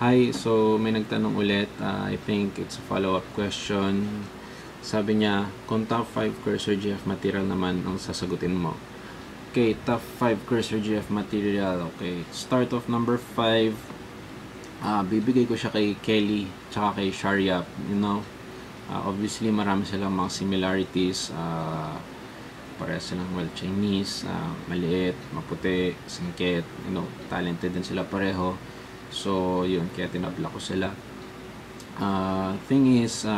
Hi, so may nagtanong ulit. I think it's a follow-up question. Sabi niya, kung top 5 cursor GF material naman ang sasagutin mo. Okay, top 5 cursor GF material. Okay, start of number 5. Bibigay ko siya kay Kelly tsaka kay Sharyap. Obviously marami silang mga similarities. Parehas silang Chinese, maliit, maputi, singkit, talented din sila pareho. So, yun, kaya tinabla ko sila. Thing is,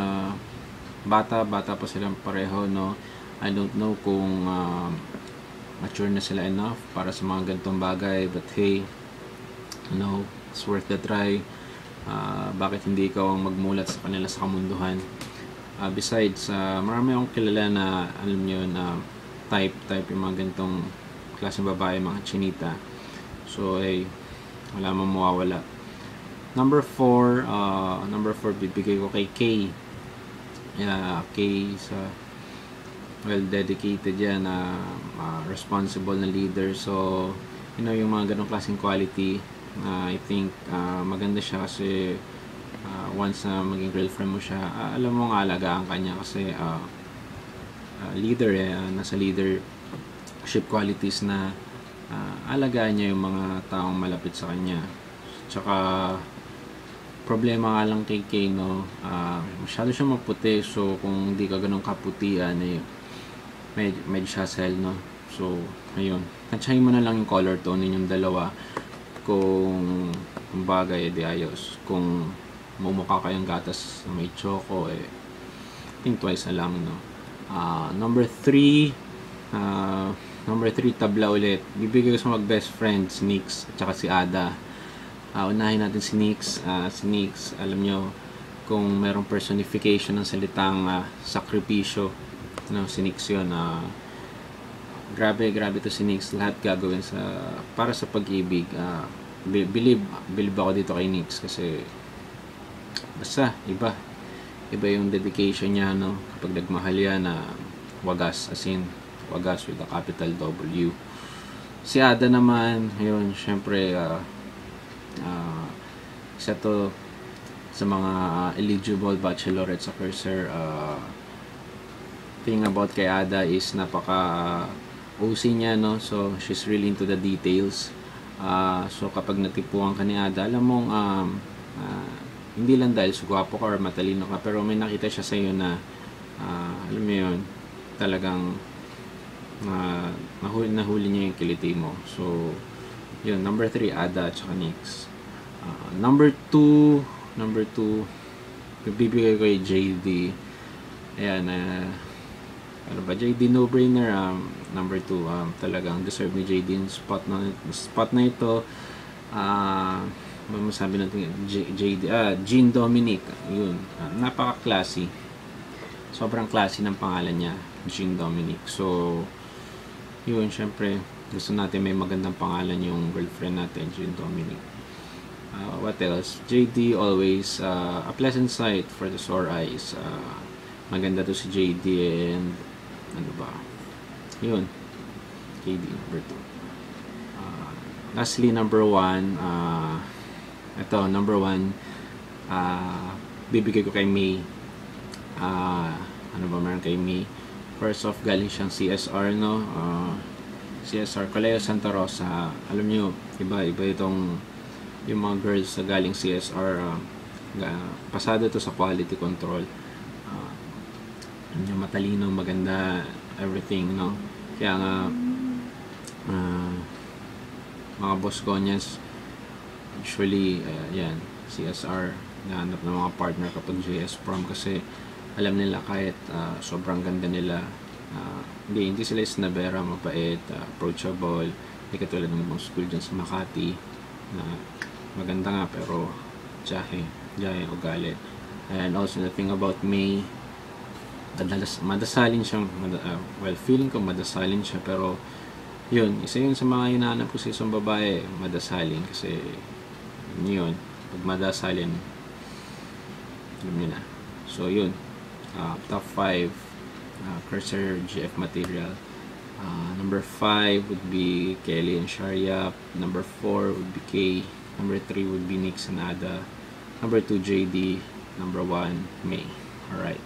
bata pa silang pareho, no? I don't know kung mature na sila enough para sa mga ganitong bagay, but hey, it's worth the try. Bakit hindi ikaw ang magmulat sa kanila sa kamunduhan? Besides, marami akong kilala na, alam nyo, na type yung mga ganitong klaseng babae, mga chinita. So, hey, wala mang mawawala. Number 4 bibigay ko kay Kay. Kay sa dedicated yan, responsible na leader. So, yung mga ganong klaseng quality, I think maganda siya kasi once na maging girlfriend mo siya, alam mo nga alagaan kanya kasi leader nasa leadership qualities na alagaan niya yung mga taong malapit sa kanya. Tsaka problema nga lang kay Kay, masyado siya maputi, so kung hindi ka ganun kaputian, medyo siya sell, so ayun, tansyahin mo na lang yung color tone ninyong dalawa. Kung bagay, edi ayos. Kung mumukha kayong gatas na may choco, think twice na lang, Number 3, tabla ulit. Bibigay ko sa mag best friends, Nix at saka si Ada. Unahin natin si Nix. Si Nix, alam nyo, kung merong personification ng salitang sakripisyo, si Nix yun. Grabe to si Nix. Lahat gagawin para sa pag-ibig. Believe ako dito kay Nix kasi basta iba yung dedication niya, kapag nagmahal yan, wagas, as in wagas with a capital W. Si Ada naman, yun, syempre isa to sa mga eligible bachelorette sa Cursor. Thing about kay Ada is napaka OC niya, so she's really into the details. So kapag natipuan ka ni Ada, alam mong hindi lang dahil sugwapo ka or matalino ka, pero may nakita siya sa iyo na alam mo yun, talagang nahuli niya yung kiliti mo. So yun, number 3, Ada at saka Nix. Number 2, bibigay ko kay JD. Ayan, ano ba, JD no brainer. Number 2, talagang deserve ni JD yung spot na ito. Masabi natin JD, Jean Dominic, yun, napaka-classy, sobrang classy ng pangalan niya, Jean Dominic. So yun, syempre gusto natin may magandang pangalan yung girlfriend natin, Jean Dominic. What else? JD always a pleasant sight for the sore eyes. Maganda to si JD. And ano ba, yun, JD number 2. Lastly, number 1, ito, number 1, bibigay ko kay May. Ano ba meron kay May? First off, galing siyang CSR, CSR, Colegio Santa Rosa. Alam nyo, iba itong yung mga girls sa galing CSR, pasado to sa quality control. Matalino, maganda, everything, Kaya nga, mga boss Gonyas, usually, yan, CSR, nahanap ng mga partner kapag JS Prom kasi alam nila kahit sobrang ganda nila, hindi sila isnabera, mapait, approachable, hindi katulad ng ibang school dyan sa Makati na maganda nga pero jahe ugali. And also the thing about May, madasalin siyang, feeling ko madasalin siya, pero yun, isa yun sa mga hinahanap ko sa isang babae, madasalin, kasi yun, pag madasalin, alam nyo na. So yun, top 5 Cursor GF material. Number 5 would be Kelly and Sharyap. Number 4 would be Kay Number 3 would be Nick Sanada. Number 2, JD. Number 1, May. Alright.